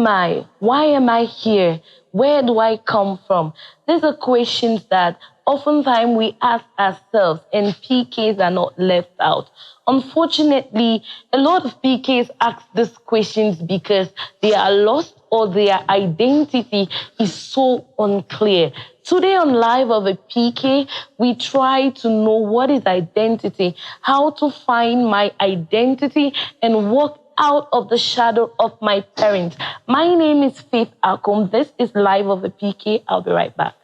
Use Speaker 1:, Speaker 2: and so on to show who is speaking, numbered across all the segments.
Speaker 1: am I? Why am I here? Where do I come from? These are questions that oftentimes we ask ourselves, and PKs are not left out. Unfortunately, a lot of PKs ask these questions because they are lost or their identity is so unclear. Today on Live of a PK, we try to know what is identity, how to find my identity and walk out of the shadow of my parents. My name is Faith Akom. This is Live of a PK. I'll be right back.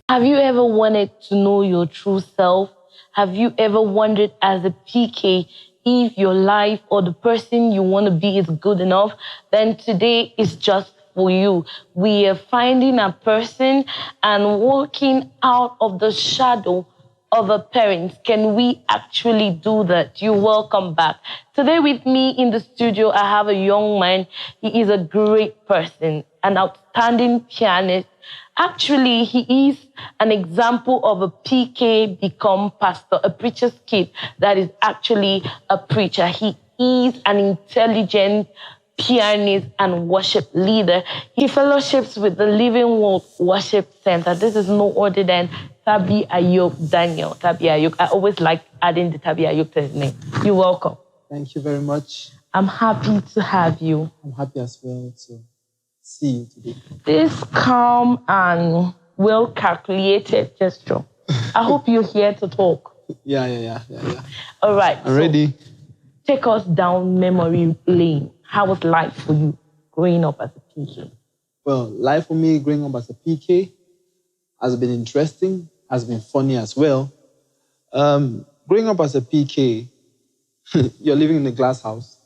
Speaker 1: Have you ever wanted to know your true self? Have you ever wondered as a PK if your life or the person you want to be is good enough? Then today is just for you. We are finding a person and walking out of the shadow of a parent. Can we actually do that? You're welcome back. Today with me in the studio, I have a young man. He is a great person, an outstanding pianist. Actually, he is an example of a PK become pastor, a preacher's kid that is actually a preacher. He is an intelligent pianist and worship leader. He fellowships with the Living Word Worship Center. This is no other than Tabiayuk Daniel. Tabiayuk. I always like adding the Tabiayuk to his name. You're welcome.
Speaker 2: Thank you very much.
Speaker 1: I'm happy to have you.
Speaker 2: I'm happy as well to see you today.
Speaker 1: This calm and well-calculated gesture. I hope you're here to talk.
Speaker 2: Yeah.
Speaker 1: All right.
Speaker 2: I'm ready.
Speaker 1: Take us down memory lane. How was life for you growing up as a PK?
Speaker 2: Well, life for me growing up as a PK has been interesting, has been funny as well. Growing up as a PK, you're living in a glass house.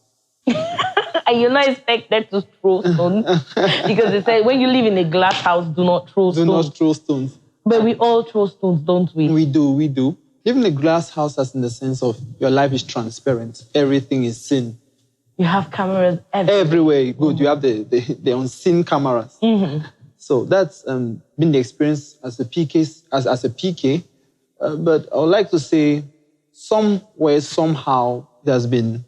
Speaker 1: And you're not expected to throw stones because they say when you live in a glass house, do not throw stones.
Speaker 2: Do not throw stones.
Speaker 1: But we all throw stones, don't we?
Speaker 2: We do. Living in a glass house as in the sense of your life is transparent. Everything is seen.
Speaker 1: You have cameras everywhere.
Speaker 2: Everywhere. Good. You have the unseen cameras.
Speaker 1: Mm-hmm.
Speaker 2: So that's been the experience as a PK. As a PK. But I would like to say somewhere, somehow, there's been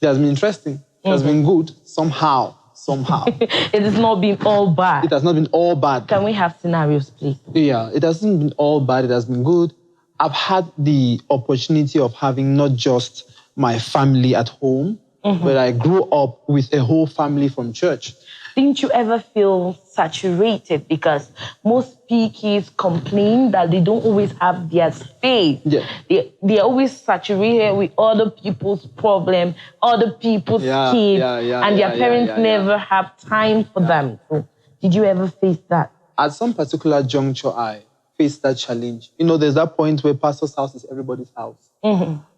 Speaker 2: interesting. It has been good somehow.
Speaker 1: It has not been all bad.
Speaker 2: It has not been all bad.
Speaker 1: Can we have scenarios, please?
Speaker 2: Yeah, it hasn't been all bad. It has been good. I've had the opportunity of having not just my family at home, but I grew up with a whole family from church.
Speaker 1: Didn't you ever feel saturated? Because most PKs complain that they don't always have their space.
Speaker 2: Yeah.
Speaker 1: They're always saturated with other people's problems, other people's kids, and their parents never have time for them. So, did you ever face that?
Speaker 2: At some particular juncture, I faced that challenge. You know, there's that point where pastor's house is everybody's house.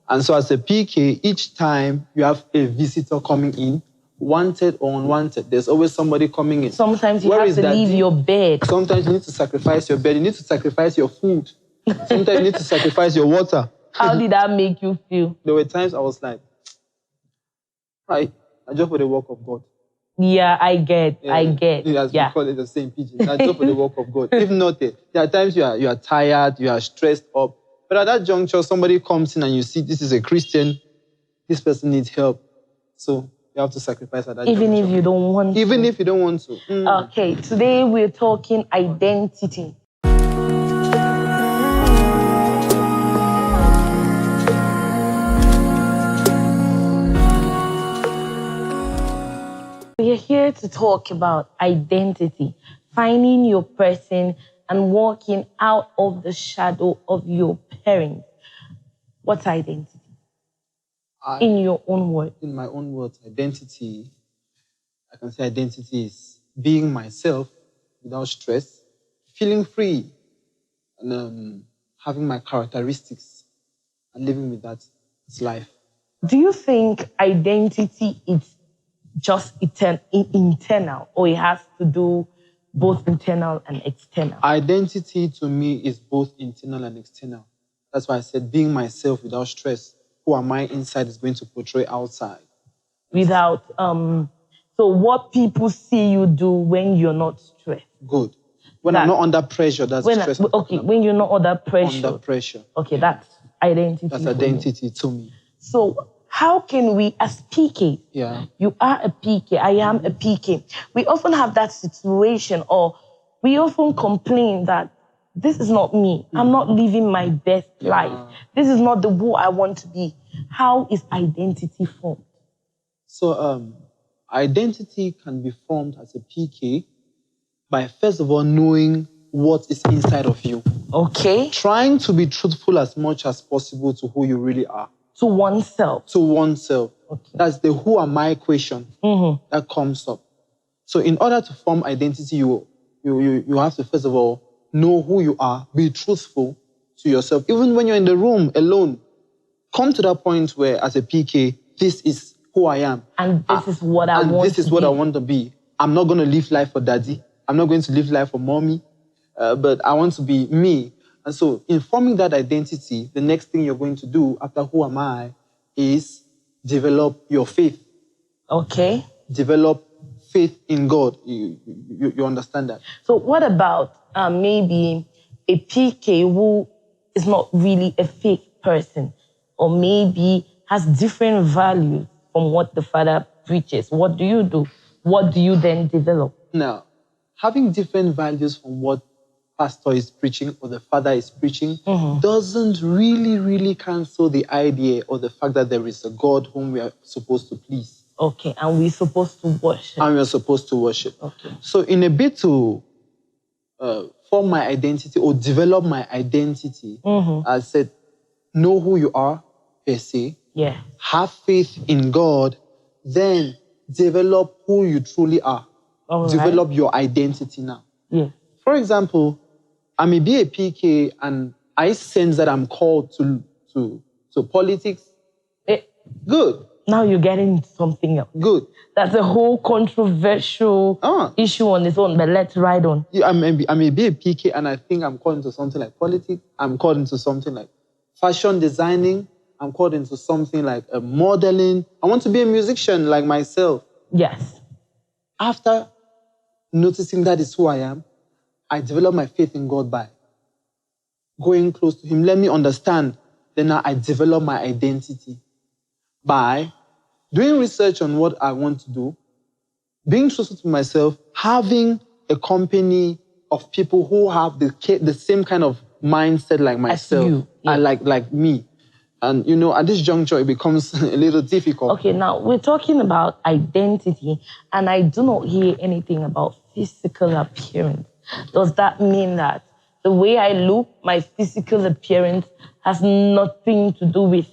Speaker 2: And so as a PK, each time you have a visitor coming in, wanted or unwanted, there's always somebody coming in.
Speaker 1: Sometimes you have to leave your bed.
Speaker 2: Sometimes you need to sacrifice your bed. You need to sacrifice your food. Sometimes you need to sacrifice your water.
Speaker 1: How did that make you feel?
Speaker 2: There were times I was like, I just for the work of God.
Speaker 1: Yeah, I get.
Speaker 2: As we call it the same pidgin. I just for the work of God. If not, there are times you are tired, you are stressed up. But at that juncture, somebody comes in and you see this is a Christian, this person needs help. So you have to sacrifice at that
Speaker 1: Even
Speaker 2: juncture.
Speaker 1: if you don't want to.
Speaker 2: Even if you don't want to.
Speaker 1: Okay, today we're talking identity. We are here to talk about identity, finding your person and walking out of the shadow of your parents. What's identity? In your own words.
Speaker 2: In my own words, identity, I can say identity is being myself without stress, feeling free, and having my characteristics and living with that. It's life.
Speaker 1: Do you think identity is just internal, or it has to do both internal and external?
Speaker 2: Identity to me is both internal and external. That's why I said being myself without stress. Who am I inside is going to portray outside.
Speaker 1: Without, so what people see you do when you're not stressed.
Speaker 2: Good. When I'm not under pressure, that's stress.
Speaker 1: When you're not under pressure.
Speaker 2: Under pressure.
Speaker 1: Okay, that's identity.
Speaker 2: That's identity to me.
Speaker 1: So how can we, as PK, you are a PK, I am a PK, we often have that situation, or we often complain that this is not me. I'm not living my best life. This is not the who I want to be. How is identity formed?
Speaker 2: So identity can be formed as a PK by, first of all, knowing what is inside of you.
Speaker 1: Okay.
Speaker 2: Trying to be truthful as much as possible to who you really are.
Speaker 1: To oneself.
Speaker 2: To oneself.
Speaker 1: Okay.
Speaker 2: That's the who am I question that comes up. So in order to form identity, you have to, first of all, know who you are, be truthful to yourself. Even when you're in the room alone, come to that point where, as a PK, this is who I am.
Speaker 1: And this is what I want to be.
Speaker 2: And this is what I want to be. I'm not going to live life for daddy. I'm not going to live life for mommy. But I want to be me. And so in forming that identity, the next thing you're going to do after who am I is develop your faith.
Speaker 1: Okay.
Speaker 2: Develop faith in God. You understand that?
Speaker 1: So what about maybe a PK who is not really a fake person, or maybe has different values from what the father preaches? What do you do? What do you then develop?
Speaker 2: Now, having different values from what pastor is preaching or the father is preaching doesn't really cancel the idea or the fact that there is a God whom we are supposed to please.
Speaker 1: Okay, and we're supposed to worship.
Speaker 2: And we're supposed to worship.
Speaker 1: Okay.
Speaker 2: So in a bit to form my identity or develop my identity, I said, know who you are, per se.
Speaker 1: Yeah.
Speaker 2: Have faith in God, then develop who you truly are.
Speaker 1: All
Speaker 2: develop
Speaker 1: right.
Speaker 2: your identity now.
Speaker 1: Yeah.
Speaker 2: For example, I may be a PK and I sense that I'm called to politics. Good.
Speaker 1: Now you're getting something else.
Speaker 2: Good.
Speaker 1: That's a whole controversial issue on its own, but let's ride on.
Speaker 2: Yeah, I may be a PK and I think I'm called into something like politics. I'm called into something like fashion designing. I'm called into something like modeling. I want to be a musician like myself.
Speaker 1: Yes.
Speaker 2: After noticing that is who I am, I develop my faith in God by going close to Him. Let me understand. Then now I develop my identity by doing research on what I want to do, being truthful to myself, having a company of people who have the same kind of mindset like myself,
Speaker 1: you, yeah.
Speaker 2: and like me. And, you know, at this juncture, it becomes a little difficult.
Speaker 1: Okay, now we're talking about identity, and I do not hear anything about physical appearance. Does that mean that the way I look, my physical appearance, has nothing to do with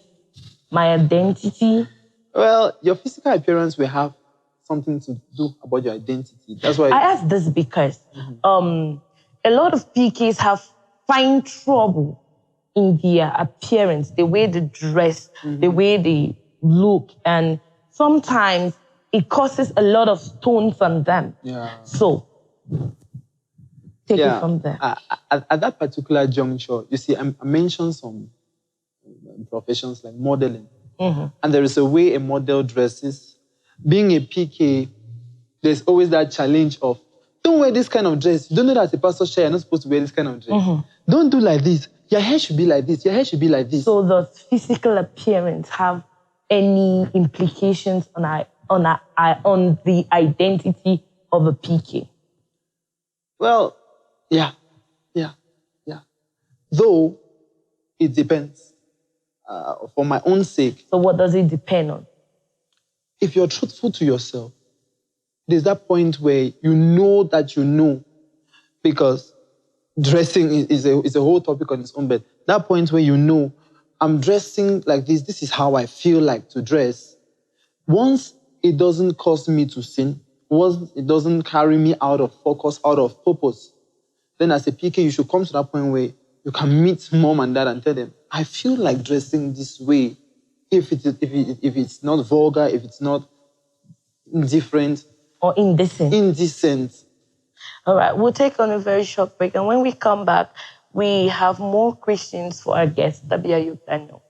Speaker 1: my identity?
Speaker 2: Well, your physical appearance will have something to do about your identity. That's why
Speaker 1: I ask this because a lot of PKs find trouble in their appearance, the way they dress, the way they look, and sometimes it causes a lot of stones on them.
Speaker 2: Yeah.
Speaker 1: So, take it from there.
Speaker 2: At that particular juncture, you see, I mentioned some professions like modeling. And there is a way a model dresses. Being a PK, there's always that challenge of, don't wear this kind of dress. You don't know that as a pastor's chair, you're not supposed to wear this kind of dress. Don't do like this. Your hair should be like this. Your hair should be like this.
Speaker 1: So does physical appearance have any implications on the identity of a PK?
Speaker 2: Well, yeah. Though, it depends. For my own sake.
Speaker 1: So what does it depend on?
Speaker 2: If you're truthful to yourself, there's that point where you know that you know, because dressing is a whole topic on its own, but that point where you know, I'm dressing like this, this is how I feel like to dress. Once it doesn't cause me to sin, once it doesn't carry me out of focus, out of purpose, then as a PK, you should come to that point where you can meet mom and dad and tell them, I feel like dressing this way. If it's not vulgar, if it's not indifferent.
Speaker 1: Or indecent.
Speaker 2: Indecent.
Speaker 1: All right, we'll take on a very short break. And when we come back, we have more questions for our guest, Tabiayuk Daniel.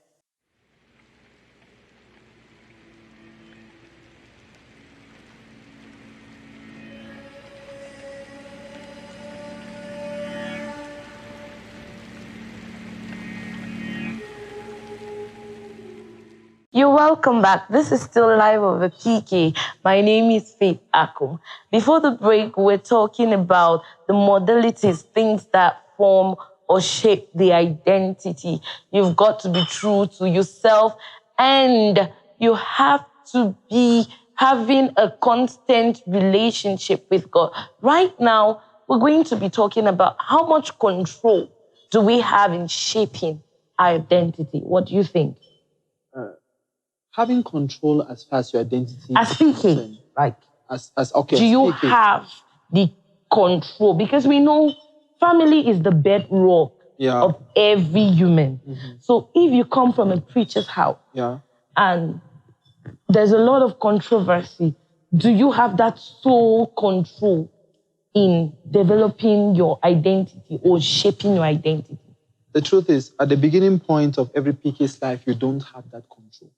Speaker 1: You're welcome back. This is still Live of the PK. My name is Faith Akum. Before the break, we're talking about the modalities, things that form or shape the identity. You've got to be true to yourself, and you have to be having a constant relationship with God. Right now, we're going to be talking about how much control do we have in shaping our identity. What do you think?
Speaker 2: Having control as far as your identity
Speaker 1: As
Speaker 2: is
Speaker 1: PK,
Speaker 2: concerned.
Speaker 1: like,
Speaker 2: Okay.
Speaker 1: do you
Speaker 2: PK.
Speaker 1: have the control? Because we know family is the bedrock of every human. So if you come from a preacher's house and there's a lot of controversy, do you have that sole control in developing your identity or shaping your identity?
Speaker 2: The truth is, at the beginning point of every PK's life, you don't have that control.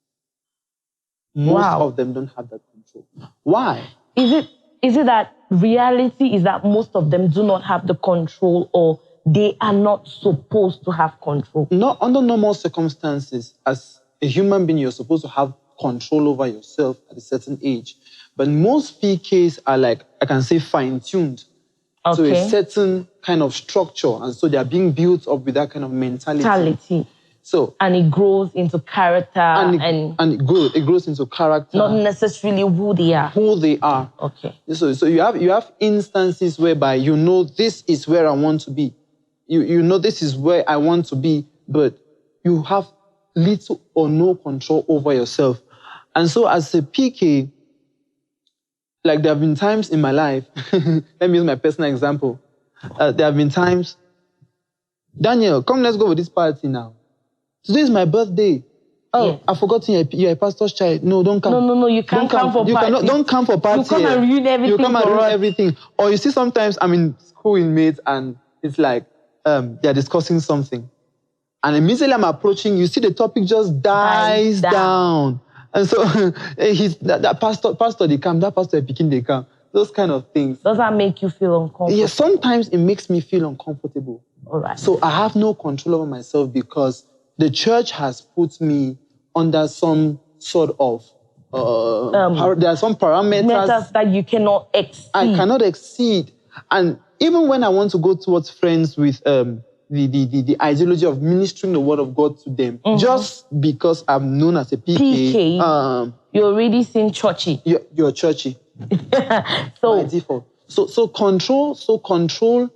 Speaker 2: Most of them don't have that control. Why?
Speaker 1: Is it that reality is that most of them do not have the control, or they are not supposed to have control?
Speaker 2: Not under normal circumstances, as a human being, you're supposed to have control over yourself at a certain age. But most PKs are like, I can say, fine-tuned to a certain kind of structure. And so they are being built up with that kind of mentality. So,
Speaker 1: and it grows into character. And
Speaker 2: it grows into character.
Speaker 1: Not necessarily who they are.
Speaker 2: Who they are.
Speaker 1: Okay.
Speaker 2: So you have instances whereby you know this is where I want to be. You know this is where I want to be, but you have little or no control over yourself. And so as a PK, like there have been times in my life, let me use my personal example. There have been times, Daniel, come, let's go with this party now. Today is my birthday. Oh, I've forgotten you're a pastor's child. No, don't come.
Speaker 1: No, you can't come for party.
Speaker 2: Don't come for party.
Speaker 1: You come and ruin everything.
Speaker 2: You come and ruin everything. Or you see sometimes I'm in school in mates and it's like they're discussing something. And immediately I'm approaching, you see the topic just dies down. And so that pastor they come, that pastor picking they come. Those kind of things.
Speaker 1: Does that make you feel uncomfortable?
Speaker 2: Yeah, sometimes it makes me feel uncomfortable.
Speaker 1: All right.
Speaker 2: So I have no control over myself because the church has put me under some sort of, there are some parameters
Speaker 1: that you cannot exceed.
Speaker 2: I cannot exceed. And even when I want to go towards friends with the ideology of ministering the word of God to them, just because I'm known as a PK,
Speaker 1: you're already seeing churchy.
Speaker 2: You're churchy.
Speaker 1: So
Speaker 2: by default. So control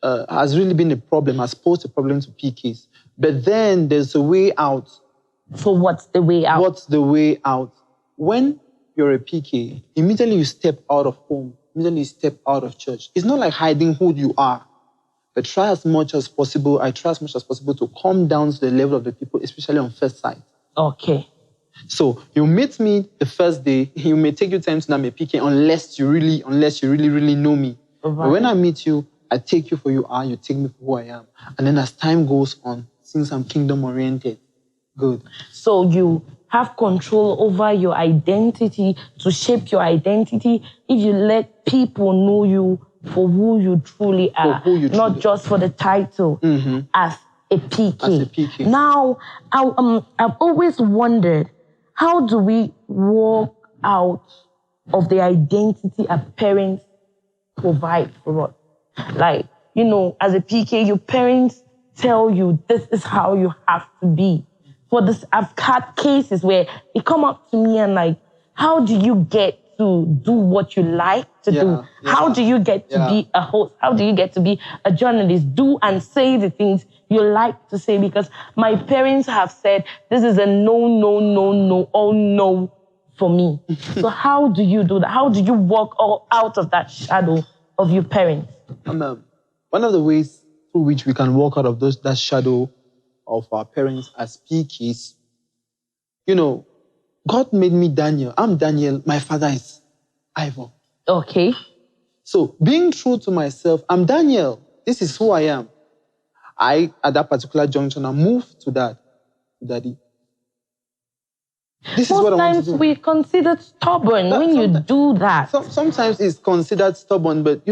Speaker 2: has really been a problem, has posed a problem to PKs. But then there's a way out.
Speaker 1: So what's the way out?
Speaker 2: What's the way out? When you're a PK, immediately you step out of home, immediately you step out of church. It's not like hiding who you are, but I try as much as possible to come down to the level of the people, especially on first sight.
Speaker 1: Okay.
Speaker 2: So you meet me the first day, you may take your time to know I'm a PK unless you really know me. Right. But when I meet you, I take you for who you are, you take me for who I am. And then as time goes on, since I'm kingdom-oriented, good. So
Speaker 1: you have control over your identity, to shape your identity, if you let people know you for who you truly are, not just for the title, as a PK.
Speaker 2: As a PK.
Speaker 1: Now, I've always wondered, how do we walk out of the identity our parents provide for us? Like, as a PK, your parents tell you this is how you have to be. For this, I've had cases where they come up to me and like, how do you get to do what you like to do? How do you get to be a host? How do you get to be a journalist? Do and say the things you like to say, because my parents have said, this is a no, all no for me. So how do you do that? How do you walk out of that shadow of your parents?
Speaker 2: One of the ways through which we can walk out of that shadow of our parents as PKs, God made me Daniel. I'm Daniel. My father is Ivor.
Speaker 1: Okay.
Speaker 2: So being true to myself, I'm Daniel. This is who I am. At that particular junction, I moved to Daddy. This is what I want to do.
Speaker 1: Sometimes we consider stubborn when you do that.
Speaker 2: Sometimes it's considered stubborn, but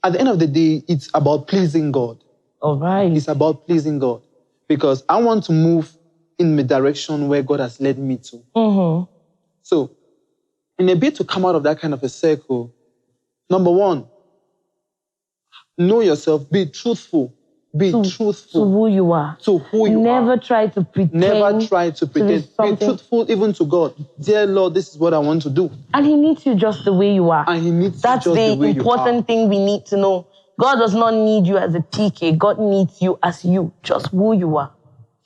Speaker 2: at the end of the day, it's about pleasing God.
Speaker 1: All right.
Speaker 2: It's about pleasing God. Because I want to move in the direction where God has led me to.
Speaker 1: Mm-hmm.
Speaker 2: So, in a bit to come out of that kind of a circle, number one, know yourself, be truthful. Be truthful.
Speaker 1: To who you are.
Speaker 2: To who you
Speaker 1: Never
Speaker 2: are.
Speaker 1: try to pretend.
Speaker 2: Never try to pretend. Be truthful even to God. Dear Lord, this is what I want to do.
Speaker 1: And He needs you just the way you are.
Speaker 2: And He needs
Speaker 1: That's
Speaker 2: you just the way you are.
Speaker 1: That's the important thing we need to know. God does not need you as a PK. God needs you as you, just who you are.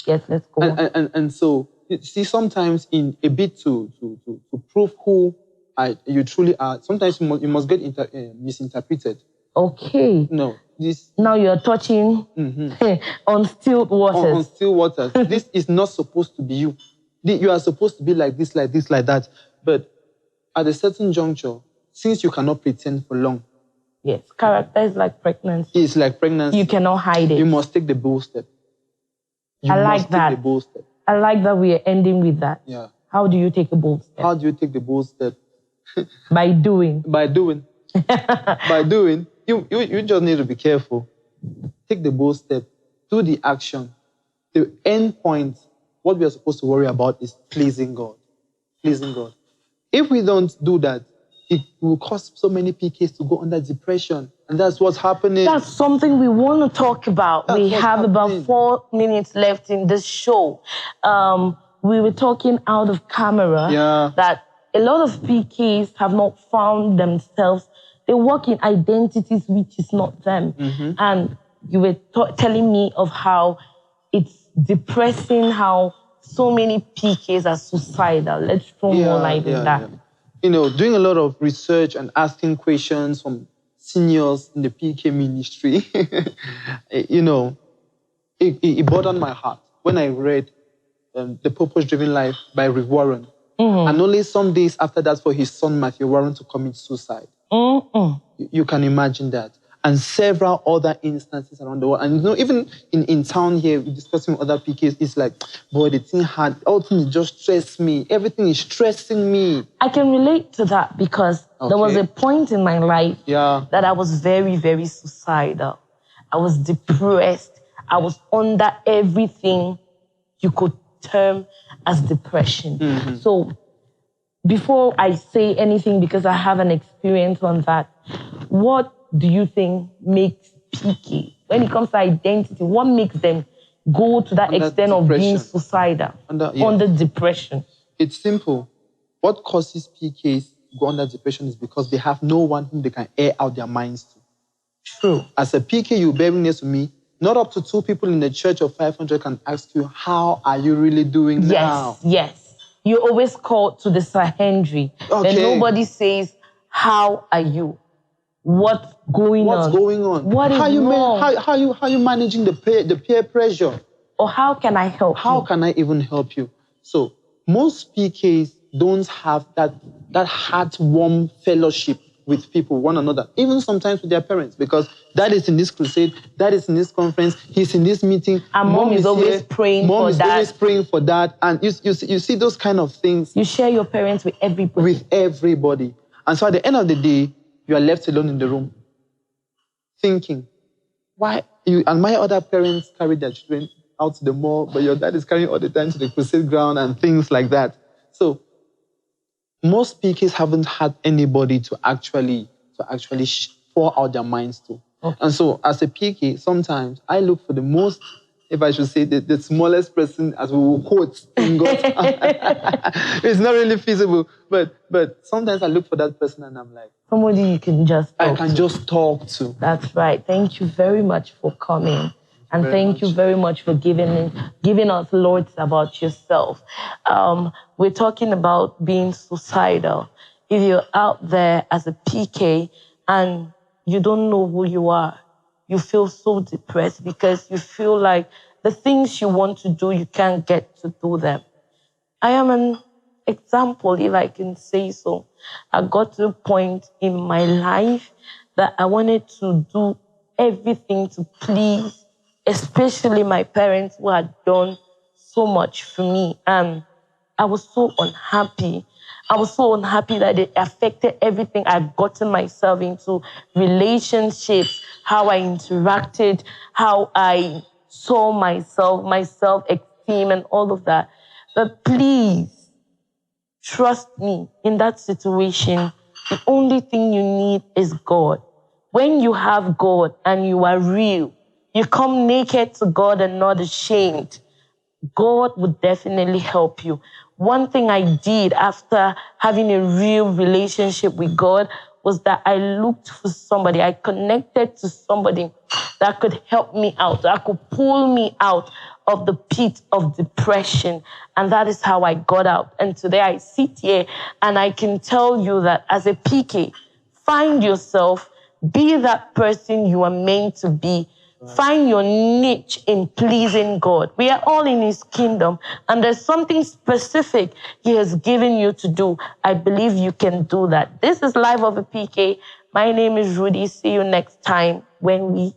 Speaker 1: Yes, let's go.
Speaker 2: And so, you see, sometimes in a bit to prove who you truly are, sometimes you must get misinterpreted.
Speaker 1: Okay.
Speaker 2: No.
Speaker 1: Now you're touching on still waters.
Speaker 2: On still waters. This is not supposed to be you. You are supposed to be like this, like this, like that. But at a certain juncture, since you cannot pretend for long.
Speaker 1: Yes, character is like pregnancy.
Speaker 2: It's like pregnancy.
Speaker 1: You cannot hide it.
Speaker 2: You must take the bold step.
Speaker 1: I like that.
Speaker 2: Take the bold step.
Speaker 1: I like that we are ending with that.
Speaker 2: Yeah.
Speaker 1: How do you take a bold step?
Speaker 2: How do you take the bold step?
Speaker 1: By doing.
Speaker 2: By doing. By doing. You just need to be careful. Take the bold step. Do the action. The end point, what we are supposed to worry about is pleasing God. Pleasing God. If we don't do that, it will cause so many PKs to go under depression. And that's what's happening.
Speaker 1: That's something we want to talk about. We have about 4 minutes left in this show. We were talking out of camera that a lot of PKs have not found themselves. They work in identities which is not them. Mm-hmm. And you were telling me of how it's depressing, how so many PKs are suicidal. Let's throw more light in that.
Speaker 2: Yeah. You know, doing a lot of research and asking questions from seniors in the PK ministry, you know, it bothered my heart when I read The Purpose-Driven Life by Rick Warren. Mm-hmm. And only some days after that for his son Matthew Warren to commit suicide. You can imagine that. And several other instances around the world. And you know, even in town here, discussing with other PKs, it's like, boy, the thing hard. All things just stress me. Everything is stressing me.
Speaker 1: I can relate to that because there was a point in my life that I was very, very suicidal. I was depressed. I was under everything you could term as depression. Mm-hmm. So before I say anything, because I have an experience on that, what do you think makes PK, when it comes to identity, what makes them go to that extent of being suicidal, under depression?
Speaker 2: It's simple. What causes PKs to go under depression is because they have no one whom they can air out their minds to.
Speaker 1: True.
Speaker 2: As a PK, you bear witness to me, not up to 2 people in the church of 500 can ask you, how are you really doing now?
Speaker 1: Yes. You always call to the Sahendri. And nobody says, how are you? What's going on? What is wrong?
Speaker 2: How you managing the peer pressure?
Speaker 1: Or how can I help you?
Speaker 2: How can I even help you? So most PKs don't have that heart-warm fellowship with people, one another, even sometimes with their parents, because dad is in this crusade, dad is in this conference, he's in this meeting.
Speaker 1: And mom is always praying for that.
Speaker 2: Mom is always praying for that. And you see those kind of things.
Speaker 1: You share your parents with everybody.
Speaker 2: With everybody. And so at the end of the day, you are left alone in the room, thinking, why you and my other parents carry their children out to the mall, but your dad is carrying all the time to the crusade ground and things like that. So most PKs haven't had anybody to actually pour out their minds to. Okay. And so as a PK, sometimes I look for the most, if I should say, the smallest person, as we will quote in God. It's not really feasible, but sometimes I look for that person and I'm like,
Speaker 1: somebody you can just
Speaker 2: talk to.
Speaker 1: That's right. Thank you very much for coming. And thank you very much for giving us loads about yourself. We're talking about being suicidal. If you're out there as a PK and you don't know who you are, you feel so depressed because you feel like the things you want to do, you can't get to do them. I am an example, if I can say so. I got to a point in my life that I wanted to do everything to please, especially my parents who had done so much for me. And I was so unhappy. I was so unhappy that it affected everything I'd gotten myself into, relationships, how I interacted, how I saw myself self-esteem and all of that. But please, trust me, in that situation, the only thing you need is God. When you have God and you are real, you come naked to God and not ashamed, God would definitely help you. One thing I did after having a real relationship with God was that I looked for somebody, I connected to somebody that could help me out, that could pull me out of the pit of depression. And that is how I got out. And today I sit here and I can tell you that as a PK, find yourself, be that person you are meant to be. Find your niche in pleasing God. We are all in His kingdom, and there's something specific He has given you to do. I believe you can do that. This is Life of a PK. My name is Rudy. See you next time when we